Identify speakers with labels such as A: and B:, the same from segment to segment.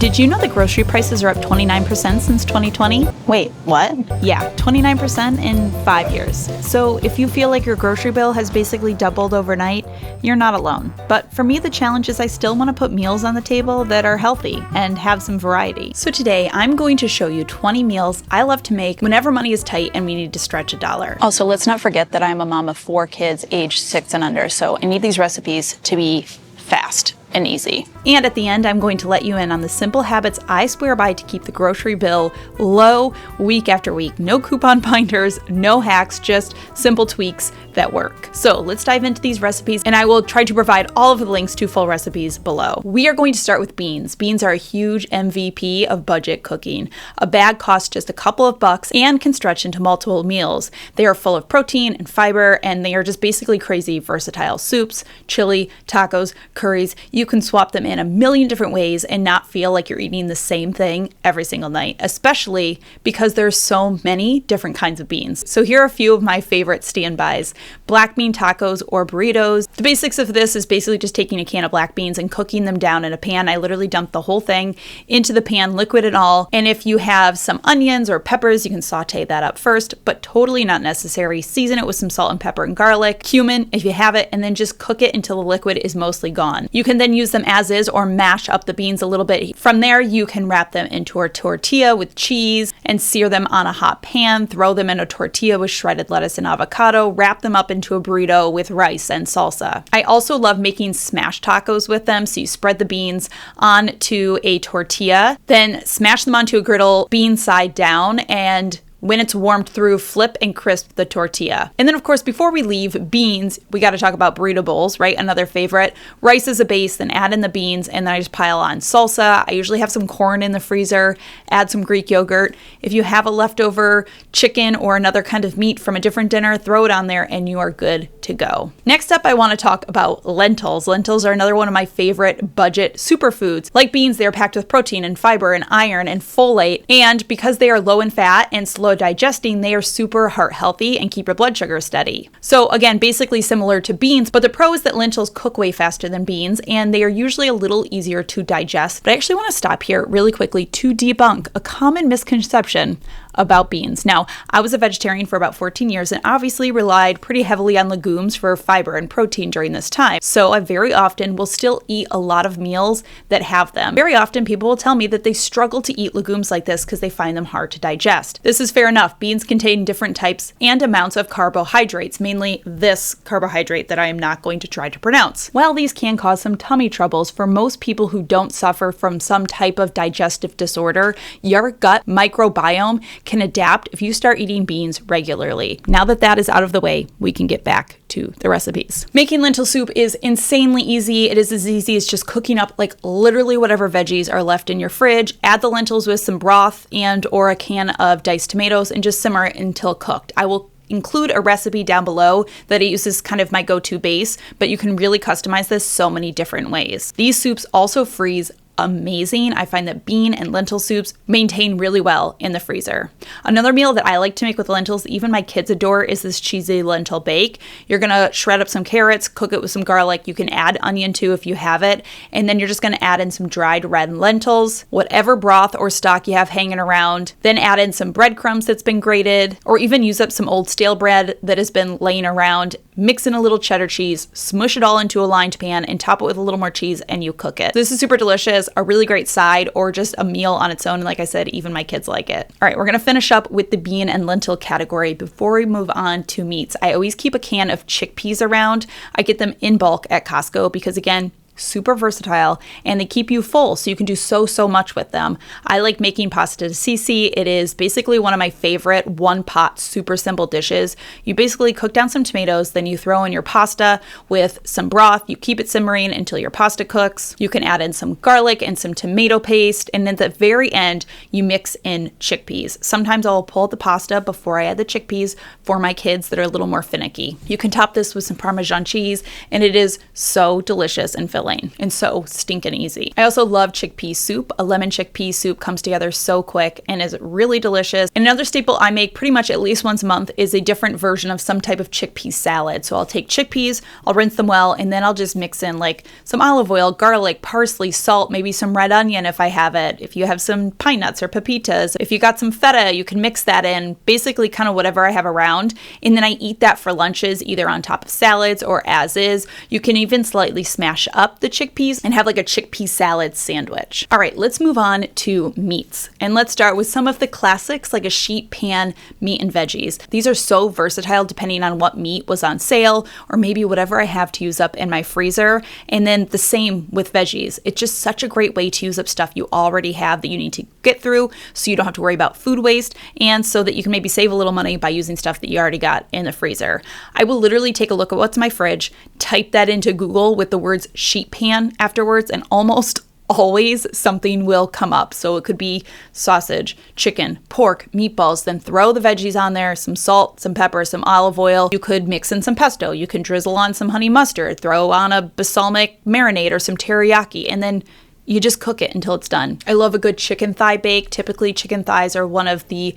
A: Did you know that grocery prices are up 29% since 2020?
B: Wait, what?
A: Yeah, 29% in 5 years. So if you feel like your grocery bill has basically doubled overnight, you're not alone. But for me, the challenge is I still want to put meals on the table that are healthy and have some variety. So today, I'm going to show you 20 meals I love to make whenever money is tight and we need to stretch a dollar.
B: Also, let's not forget that I'm a mom of 4 kids aged 6 and under, so I need these recipes to be fast and easy.
A: And at the end, I'm going to let you in on the simple habits I swear by to keep the grocery bill low week after week. No coupon binders, no hacks, just simple tweaks that work. So let's dive into these recipes, and I will try to provide all of the links to full recipes below. We are going to start with beans. Beans are a huge MVP of budget cooking. A bag costs just a couple of bucks and can stretch into multiple meals. They are full of protein and fiber, and they are just basically crazy versatile. Soups, chili, tacos, curries. You can swap them in a million different ways and not feel like you're eating the same thing every single night, especially because there's so many different kinds of beans. So here are a few of my favorite standbys. Black bean tacos or burritos. The basics of this is basically just taking a can of black beans and cooking them down in a pan. I literally dump the whole thing into the pan, liquid and all. And if you have some onions or peppers, you can saute that up first, but totally not necessary. Season it with some salt and pepper and garlic, cumin if you have it, and then just cook it until the liquid is mostly gone. You can then use them as is or mash up the beans a little bit. From there, you can wrap them into a tortilla with cheese and sear them on a hot pan. Throw them in a tortilla with shredded lettuce and avocado. Wrap them up into a burrito with rice and salsa. I also love making smashed tacos with them. So you spread the beans onto a tortilla, then smash them onto a griddle, bean side down, and when it's warmed through, flip and crisp the tortilla. And then of course, before we leave beans, we got to talk about burrito bowls, right? Another favorite. Rice as a base, then add in the beans, and then I just pile on salsa. I usually have some corn in the freezer, add some Greek yogurt. If you have a leftover chicken or another kind of meat from a different dinner, throw it on there and you are good to go. Next up, I want to talk about lentils. Lentils are another one of my favorite budget superfoods. Like beans, they are packed with protein and fiber and iron and folate. And because they are low in fat and slow digesting, they are super heart healthy and keep your blood sugar steady. So again, basically similar to beans, but the pro is that lentils cook way faster than beans and they are usually a little easier to digest. But I actually want to stop here really quickly to debunk a common misconception about beans. Now, I was a vegetarian for about 14 years and obviously relied pretty heavily on legumes for fiber and protein during this time. So I very often will still eat a lot of meals that have them. Very often people will tell me that they struggle to eat legumes like this because they find them hard to digest. This is fair enough. Beans contain different types and amounts of carbohydrates, mainly this carbohydrate that I am not going to try to pronounce. While these can cause some tummy troubles for most people who don't suffer from some type of digestive disorder, your gut microbiome can adapt if you start eating beans regularly. Now that that is out of the way, we can get back to the recipes. Making lentil soup is insanely easy. It is as easy as just cooking up like literally whatever veggies are left in your fridge. Add the lentils with some broth and or a can of diced tomatoes and just simmer it until cooked. I will include a recipe down below that it uses kind of my go-to base, but you can really customize this so many different ways. These soups also freeze amazing. I find that bean and lentil soups maintain really well in the freezer. Another meal that I like to make with lentils, even my kids adore, is this cheesy lentil bake. You're gonna shred up some carrots, cook it with some garlic. You can add onion too if you have it. And then you're just gonna add in some dried red lentils, whatever broth or stock you have hanging around. Then add in some breadcrumbs that's been grated, or even use up some old stale bread that has been laying around. Mix in a little cheddar cheese, smush it all into a lined pan, and top it with a little more cheese, and you cook it. This is super delicious, a really great side, or just a meal on its own. And like I said, even my kids like it. All right, we're gonna finish up with the bean and lentil category before we move on to meats. I always keep a can of chickpeas around. I get them in bulk at Costco because again, super versatile and they keep you full, so you can do so much with them. I like making pasta de sisi. It is basically one of my favorite one pot super simple dishes. You basically cook down some tomatoes, then you throw in your pasta with some broth. You keep it simmering until your pasta cooks. You can add in some garlic and some tomato paste, and at the very end you mix in chickpeas. Sometimes I'll pull the pasta before I add the chickpeas for my kids that are a little more finicky. You can top this with some Parmesan cheese and it is so delicious and filling. filling and so stinking easy. I also love chickpea soup. A lemon chickpea soup comes together so quick and is really delicious. And another staple I make pretty much at least once a month is a different version of some type of chickpea salad. So I'll take chickpeas, I'll rinse them well, and then I'll just mix in like some olive oil, garlic, parsley, salt, maybe some red onion if I have it. If you have some pine nuts or pepitas, if you got some feta, you can mix that in, basically kind of whatever I have around. And then I eat that for lunches, either on top of salads or as is. You can even slightly smash up the chickpeas and have like a chickpea salad sandwich. All right, let's move on to meats. And let's start with some of the classics like a sheet pan meat and veggies. These are so versatile depending on what meat was on sale or maybe whatever I have to use up in my freezer. And then the same with veggies. It's just such a great way to use up stuff you already have that you need to get through so you don't have to worry about food waste and so that you can maybe save a little money by using stuff that you already got in the freezer. I will literally take a look at what's in my fridge, type that into Google with the words sheet pan afterwards, and almost always something will come up. So it could be sausage, chicken, pork, meatballs, then throw the veggies on there, some salt, some pepper, some olive oil. You could mix in some pesto. You can drizzle on some honey mustard, throw on a balsamic marinade or some teriyaki, and then you just cook it until it's done. I love a good chicken thigh bake. Typically, chicken thighs are one of the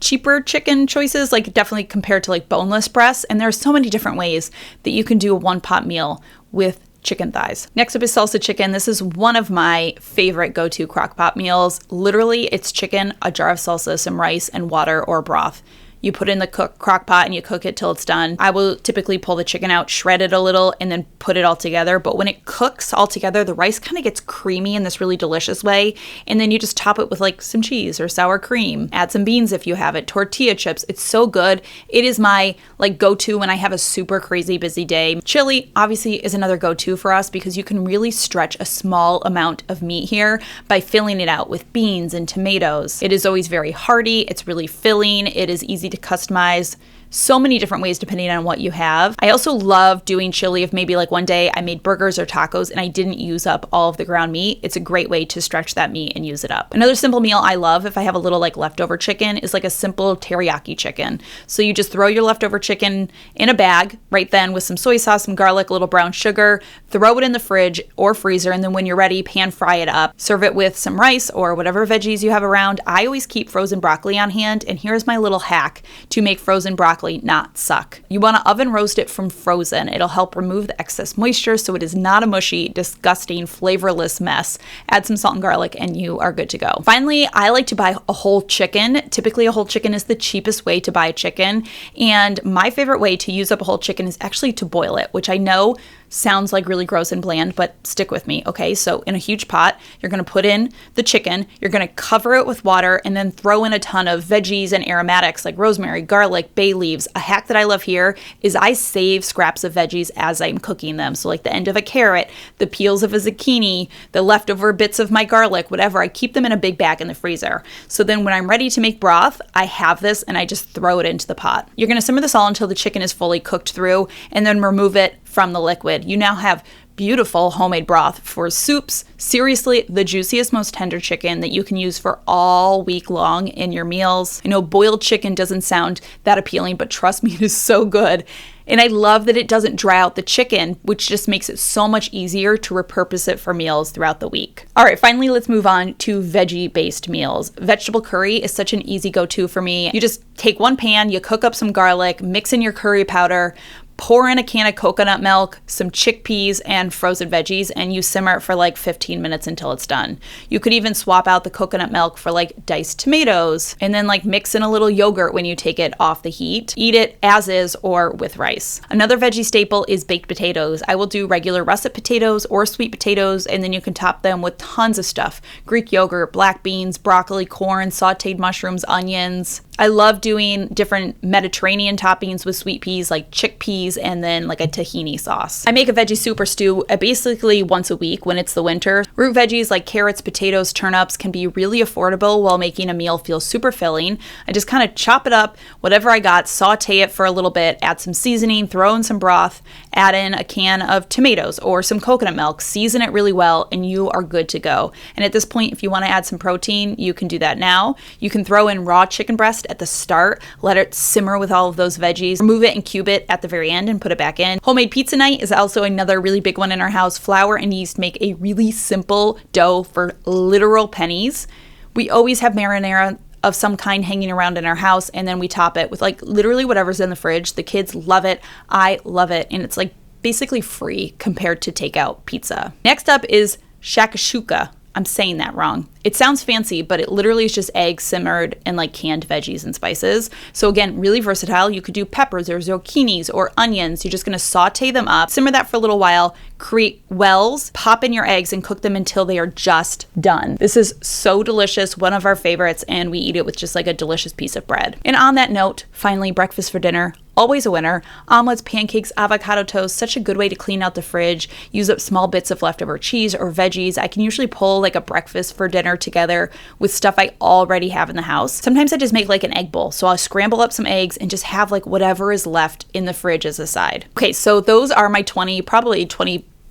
A: cheaper chicken choices, like definitely compared to like boneless breasts. And there are so many different ways that you can do a one-pot meal with chicken thighs. Next up is salsa chicken. This is one of my favorite go-to crock-pot meals. Literally, it's chicken, a jar of salsa, some rice, and water or broth. You put in the crock pot and you cook it till it's done. I will typically pull the chicken out, shred it a little, and then put it all together. But when it cooks all together, the rice kind of gets creamy in this really delicious way. And then you just top it with like some cheese or sour cream. Add some beans if you have it, tortilla chips. It's so good. It is my like go-to when I have a super crazy busy day. Chili obviously is another go-to for us because you can really stretch a small amount of meat here by filling it out with beans and tomatoes. It is always very hearty. It's really filling. It is easy to customize so many different ways depending on what you have. I also love doing chili if maybe like one day I made burgers or tacos and I didn't use up all of the ground meat. It's a great way to stretch that meat and use it up. Another simple meal I love if I have a little like leftover chicken is like a simple teriyaki chicken. So you just throw your leftover chicken in a bag right then with some soy sauce, some garlic, a little brown sugar, throw it in the fridge or freezer, and then when you're ready, pan fry it up. Serve it with some rice or whatever veggies you have around. I always keep frozen broccoli on hand, and here's my little hack to make frozen broccoli not suck. You want to oven roast it from frozen. It'll help remove the excess moisture so it is not a mushy, disgusting, flavorless mess. Add some salt and garlic and you are good to go. Finally, I like to buy a whole chicken. Typically, a whole chicken is the cheapest way to buy a chicken. And my favorite way to use up a whole chicken is actually to boil it, which I know sounds like really gross and bland, but stick with me, okay? So in a huge pot, you're gonna put in the chicken, you're gonna cover it with water, and then throw in a ton of veggies and aromatics like rosemary, garlic, bay leaves. A hack that I love here is I save scraps of veggies as I'm cooking them. So like the end of a carrot, the peels of a zucchini, the leftover bits of my garlic, whatever, I keep them in a big bag in the freezer. So then when I'm ready to make broth, I have this and I just throw it into the pot. You're gonna simmer this all until the chicken is fully cooked through and then remove it from the liquid. You now have beautiful homemade broth for soups. Seriously, the juiciest, most tender chicken that you can use for all week long in your meals. I know boiled chicken doesn't sound that appealing, but trust me, it is so good. And I love that it doesn't dry out the chicken, which just makes it so much easier to repurpose it for meals throughout the week. All right, finally, let's move on to veggie-based meals. Vegetable curry is such an easy go-to for me. You just take one pan, you cook up some garlic, mix in your curry powder, pour in a can of coconut milk, some chickpeas, and frozen veggies, and you simmer it for like 15 minutes until it's done. You could even swap out the coconut milk for like diced tomatoes, and then like mix in a little yogurt when you take it off the heat. Eat it as is or with rice. Another veggie staple is baked potatoes. I will do regular russet potatoes or sweet potatoes, and then you can top them with tons of stuff. Greek yogurt, black beans, broccoli, corn, sauteed mushrooms, onions. I love doing different Mediterranean toppings with sweet peas like chickpeas and then like a tahini sauce. I make a veggie soup or stew basically once a week when it's the winter. Root veggies like carrots, potatoes, turnips can be really affordable while making a meal feel super filling. I just kind of chop it up, whatever I got, saute it for a little bit, add some seasoning, throw in some broth, add in a can of tomatoes or some coconut milk, season it really well, and you are good to go. And at this point, if you want to add some protein, you can do that now. You can throw in raw chicken breast at the start, let it simmer with all of those veggies, remove it and cube it at the very expand and put it back in. Homemade pizza night is also another really big one in our house. Flour and yeast make a really simple dough for literal pennies. We always have marinara of some kind hanging around in our house, and then we top it with like literally whatever's in the fridge. The kids love it. I love it. And it's like basically free compared to takeout pizza. Next up is shakshuka. I'm saying that wrong. It sounds fancy, but it literally is just eggs simmered and like canned veggies and spices. So again, really versatile. You could do peppers or zucchinis or onions. You're just gonna saute them up, simmer that for a little while, create wells, pop in your eggs and cook them until they are just done. This is so delicious, one of our favorites, and we eat it with just like a delicious piece of bread. And on that note, finally, breakfast for dinner. Always a winner. Omelets, pancakes, avocado toast, such a good way to clean out the fridge, use up small bits of leftover cheese or veggies. I can usually pull like a breakfast for dinner together with stuff I already have in the house. Sometimes I just make like an egg bowl. So I'll scramble up some eggs and just have like whatever is left in the fridge as a side. Okay, so those are my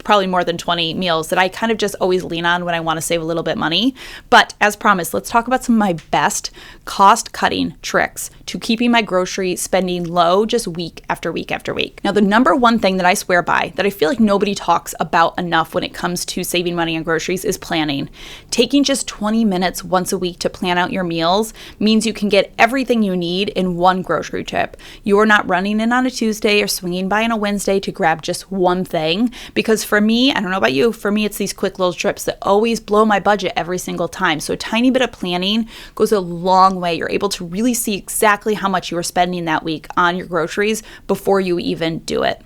A: probably more than 20 meals that I kind of just always lean on when I want to save a little bit money. But as promised, let's talk about some of my best cost-cutting tricks to keeping my grocery spending low just week after week after week. Now, the number one thing that I swear by that I feel like nobody talks about enough when it comes to saving money on groceries is planning. Taking just 20 minutes once a week to plan out your meals means you can get everything you need in one grocery trip. You're not running in on a Tuesday or swinging by on a Wednesday to grab just one thing, because for me, I don't know about you, for me, it's these quick little trips that always blow my budget every single time. So a tiny bit of planning goes a long way. You're able to really see exactly how much you are spending that week on your groceries before you even do it.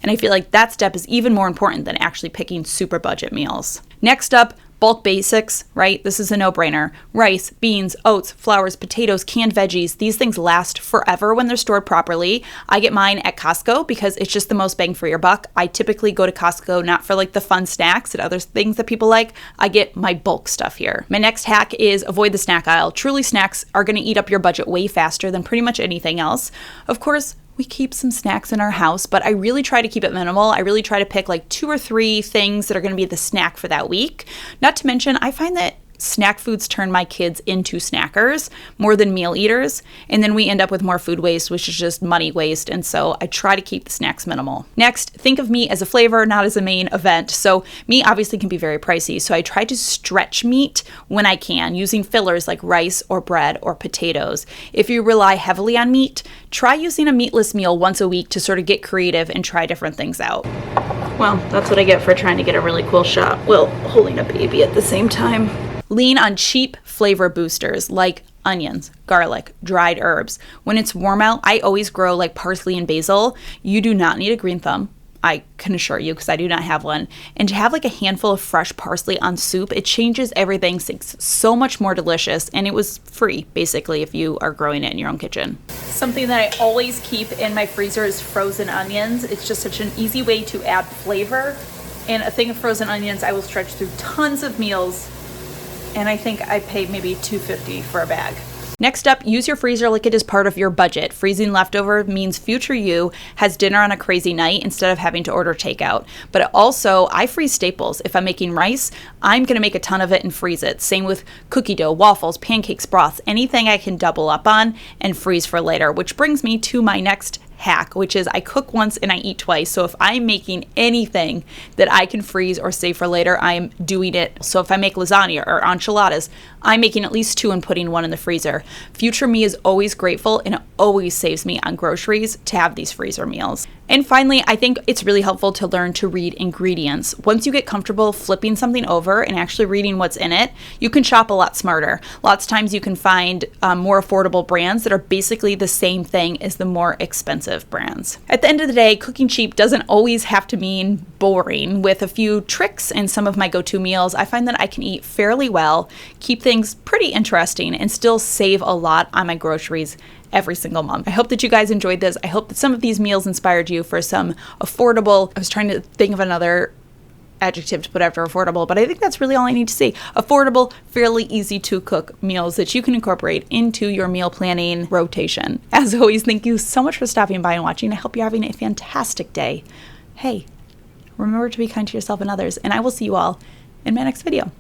A: And I feel like that step is even more important than actually picking super budget meals. Next up, bulk basics, right? This is a no-brainer. Rice, beans, oats, flours, potatoes, canned veggies. These things last forever when they're stored properly. I get mine at Costco because it's just the most bang for your buck. I typically go to Costco not for like the fun snacks and other things that people like. I get my bulk stuff here. My next hack is avoid the snack aisle. Truly, snacks are going to eat up your budget way faster than pretty much anything else. Of course, we keep some snacks in our house, but I really try to keep it minimal. I really try to pick like 2 or 3 things that are going to be the snack for that week. Not to mention, I find that snack foods turn my kids into snackers more than meal eaters, and then we end up with more food waste, which is just money waste, and so I try to keep the snacks minimal. Next, think of meat as a flavor, not as a main event. So meat obviously can be very pricey, so I try to stretch meat when I can, using fillers like rice or bread or potatoes. If you rely heavily on meat, try using a meatless meal once a week to sort of get creative and try different things out. Well, that's what I get for trying to get a really cool shot while holding a baby at the same time. Lean on cheap flavor boosters like onions, garlic, dried herbs. When it's warm out, I always grow like parsley and basil. You do not need a green thumb, I can assure you, because I do not have one. And to have like a handful of fresh parsley on soup, it changes everything. It's so much more delicious, and it was free basically if you are growing it in your own kitchen. Something that I always keep in my freezer is frozen onions. It's just such an easy way to add flavor. And a thing of frozen onions I will stretch through tons of meals, and I think I paid maybe $2.50 for a bag. Next up, use your freezer like it is part of your budget. Freezing leftover means future you has dinner on a crazy night instead of having to order takeout. But also, I freeze staples. If I'm making rice, I'm going to make a ton of it and freeze it. Same with cookie dough, waffles, pancakes, broths, anything I can double up on and freeze for later. Which brings me to my next hack, which is I cook once and I eat twice. So if I'm making anything that I can freeze or save for later, I'm doing it. So if I make lasagna or enchiladas, I'm making at least 2 and putting 1 in the freezer. Future me is always grateful, and it always saves me on groceries to have these freezer meals. And finally, I think it's really helpful to learn to read ingredients. Once you get comfortable flipping something over and actually reading what's in it, you can shop a lot smarter. Lots of times you can find more affordable brands that are basically the same thing as the more expensive brands. At the end of the day, cooking cheap doesn't always have to mean boring. With a few tricks and some of my go-to meals, I find that I can eat fairly well, keep things pretty interesting, and still save a lot on my groceries every single month. I hope that you guys enjoyed this. I hope that some of these meals inspired you for some affordable, I was trying to think of another adjective to put after affordable, but I think that's really all I need to say. Affordable, fairly easy to cook meals that you can incorporate into your meal planning rotation. As always, thank you so much for stopping by and watching. I hope you're having a fantastic day. Hey, remember to be kind to yourself and others, and I will see you all in my next video.